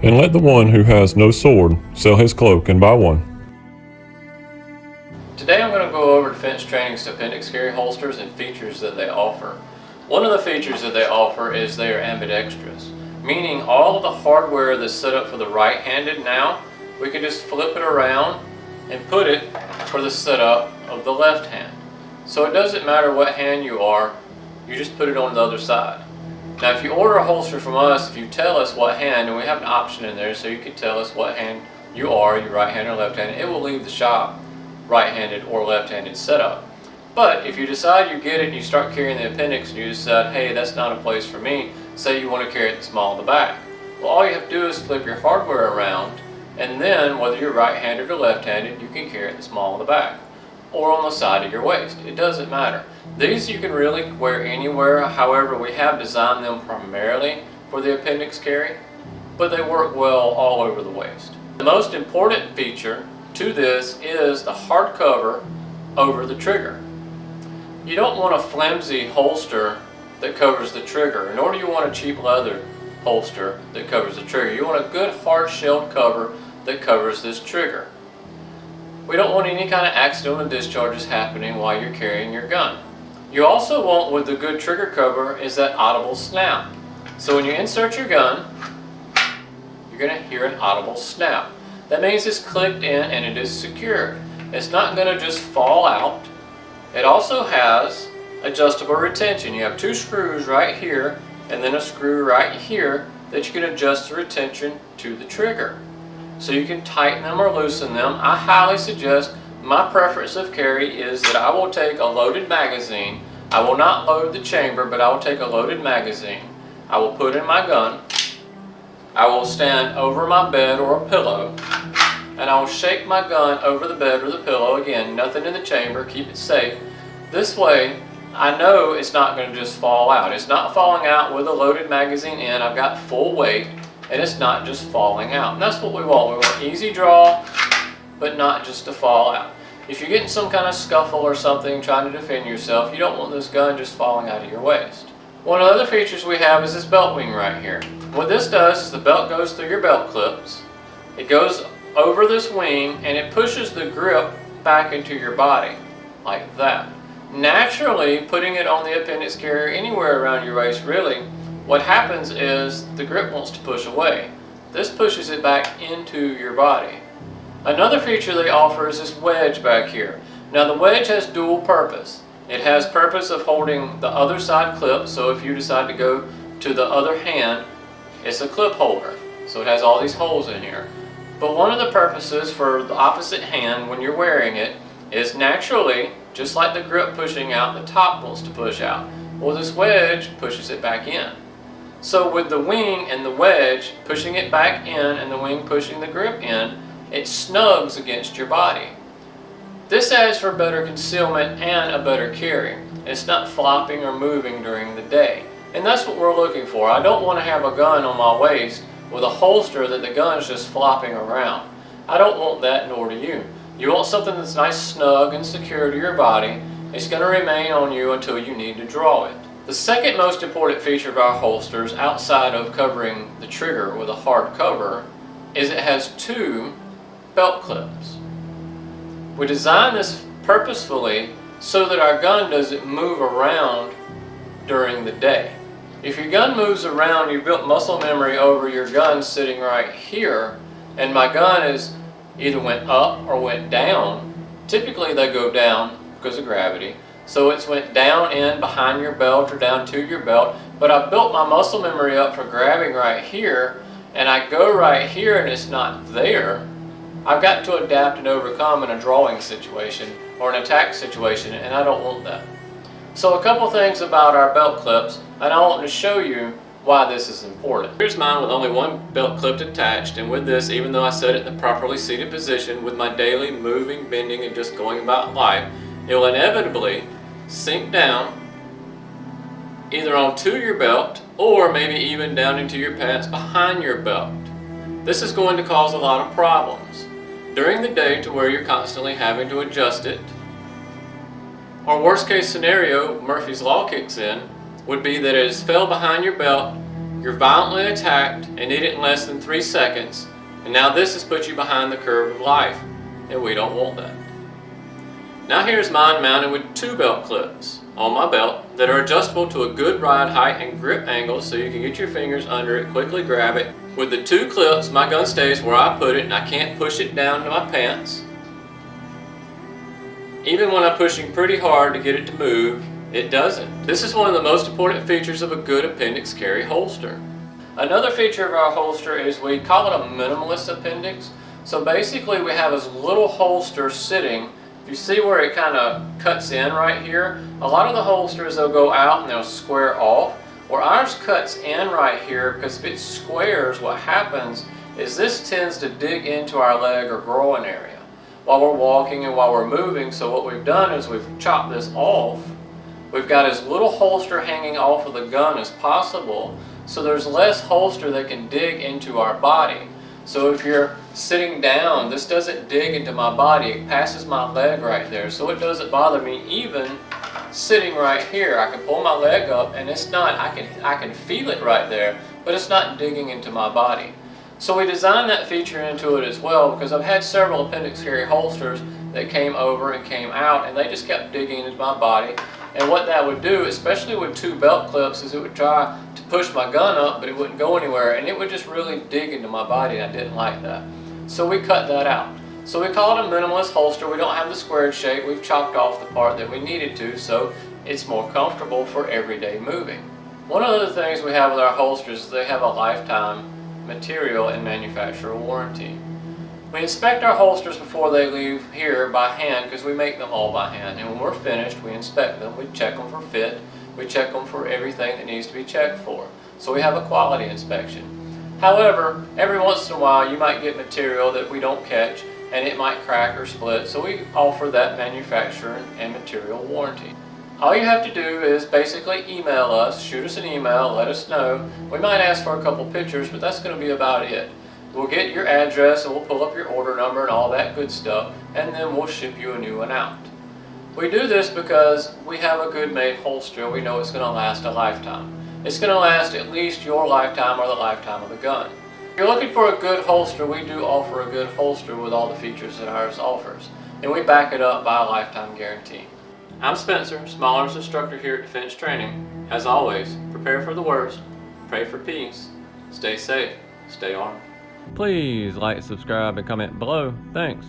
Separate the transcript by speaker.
Speaker 1: And let the one who has no sword sell his cloak and buy one.
Speaker 2: Today I'm going to go over Defense Training's appendix carry holsters and features that they offer. One of the features that they offer is they are ambidextrous, meaning all of the hardware that's set up for the right-handed now, we can just flip it around and put it for the setup of the left hand. So it doesn't matter what hand you are, you just put it on the other side. Now if you order a holster from us, if you tell us what hand, and we have an option in there so you can tell us what hand you are, your right-handed or left-handed, it will leave the shop right-handed or left-handed setup. But if you decide you get it and you start carrying the appendix and you decide, hey, that's not a place for me, say you want to carry it the small of the back. Well, all you have to do is flip your hardware around, and then whether you're right-handed or left-handed, you can carry it the small of the back or on the side of your waist. It doesn't matter. These you can really wear anywhere. However, we have designed them primarily for the appendix carry, but they work well all over the waist. The most important feature to this is the hard cover over the trigger. You don't want a flimsy holster that covers the trigger, nor do you want a cheap leather holster that covers the trigger. You want a good hard shelled cover that covers this trigger. We don't want any kind of accidental discharges happening while you're carrying your gun. You also want, with the good trigger cover, is that audible snap. So when you insert your gun, you're going to hear an audible snap. That means it's clicked in and it is secured. It's not going to just fall out. It also has adjustable retention. You have two screws right here and then a screw right here that you can adjust the retention to the trigger. So you can tighten them or loosen them. I highly suggest, my preference of carry is that I will take a loaded magazine. I will not load the chamber, but I will take a loaded magazine. I will put in my gun. I will stand over my bed or a pillow, and I will shake my gun over the bed or the pillow. Again, nothing in the chamber, keep it safe. This way, I know it's not going to just fall out. It's not falling out with a loaded magazine in. I've got full weight, and it's not just falling out. And that's what we want. We want easy draw, but not just to fall out. If you're getting some kind of scuffle or something trying to defend yourself, you don't want this gun just falling out of your waist. One of the other features we have is this belt wing right here. What this does is the belt goes through your belt clips. It goes over this wing and it pushes the grip back into your body like that. Naturally, putting it on the appendix carrier anywhere around your waist, really, what happens is the grip wants to push away. This pushes it back into your body. Another feature they offer is this wedge back here. Now the wedge has dual purpose. It has purpose of holding the other side clip, so if you decide to go to the other hand, it's a clip holder. So it has all these holes in here. But one of the purposes for the opposite hand when you're wearing it is naturally, just like the grip pushing out, the top wants to push out. Well, this wedge pushes it back in. So with the wing and the wedge pushing it back in and the wing pushing the grip in, it snugs against your body. This adds for better concealment and a better carry. It's not flopping or moving during the day. And that's what we're looking for. I don't want to have a gun on my waist with a holster that the gun's just flopping around. I don't want that, nor do you. You want something that's nice, snug, and secure to your body. It's going to remain on you until you need to draw it. The second most important feature of our holsters, outside of covering the trigger with a hard cover, is it has two belt clips. We designed this purposefully so that our gun doesn't move around during the day. If your gun moves around, you've built muscle memory over your gun sitting right here, and my gun is either went up or went down. Typically they go down because of gravity. So it's went down in behind your belt or down to your belt, but I built my muscle memory up for grabbing right here, and I go right here and it's not there. I've got to adapt and overcome in a drawing situation or an attack situation, and I don't want that. So a couple things about our belt clips, and I want to show you why this is important. Here's mine with only one belt clip attached, and with this, even though I set it in the properly seated position with my daily moving, bending, and just going about life, it will inevitably sink down either onto your belt or maybe even down into your pants behind your belt. This is going to cause a lot of problems during the day to where you're constantly having to adjust it. Or worst case scenario, Murphy's Law kicks in, would be that it has fell behind your belt, You're violently attacked and need it in less than 3 seconds, and now this has put you behind the curve of life, and we don't want that. Now here's mine mounted with 2 belt clips on my belt that are adjustable to a good ride height and grip angle so you can get your fingers under it, quickly grab it. With the 2 clips, my gun stays where I put it and I can't push it down to my pants. Even when I'm pushing pretty hard to get it to move, it doesn't. This is one of the most important features of a good appendix carry holster. Another feature of our holster is we call it a minimalist appendix. So basically we have this little holster sitting. If you see where it kind of cuts in right here, a lot of the holsters, they'll go out and they'll square off. Where ours cuts in right here, because if it squares, what happens is this tends to dig into our leg or groin area while we're walking and while we're moving. So what we've done is we've chopped this off. We've got as little holster hanging off of the gun as possible, so there's less holster that can dig into our body. So if you're sitting down, this doesn't dig into my body, it passes my leg right there, so it doesn't bother me even sitting right here. I can pull my leg up and it's not, I can feel it right there, but it's not digging into my body. So we designed that feature into it as well, because I've had several appendix carry holsters that came over and came out and they just kept digging into my body. And what that would do, especially with 2 belt clips, is it would try to push my gun up, but it wouldn't go anywhere, and it would just really dig into my body, and I didn't like that. So we cut that out. So we call it a minimalist holster. We don't have the squared shape. We've chopped off the part that we needed to, so it's more comfortable for everyday moving. One of the things we have with our holsters is they have a lifetime material and manufacturer warranty. We inspect our holsters before they leave here by hand, because we make them all by hand, and when we're finished we inspect them, we check them for fit, we check them for everything that needs to be checked for. So we have a quality inspection. However, every once in a while you might get material that we don't catch and it might crack or split, so we offer that manufacturer and material warranty. All you have to do is basically email us, shoot us an email, let us know. We might ask for a couple pictures, but that's going to be about it. We'll get your address and we'll pull up your order number and all that good stuff, and then we'll ship you a new one out. We do this because we have a good made holster. We know it's going to last a lifetime. It's going to last at least your lifetime or the lifetime of the gun. If you're looking for a good holster, we do offer a good holster with all the features that ours offers, and we back it up by a lifetime guarantee. I'm Spencer, Small Arms Instructor here at Defense Training. As always, prepare for the worst, pray for peace, stay safe, stay armed.
Speaker 3: Please like, subscribe, and comment below. Thanks.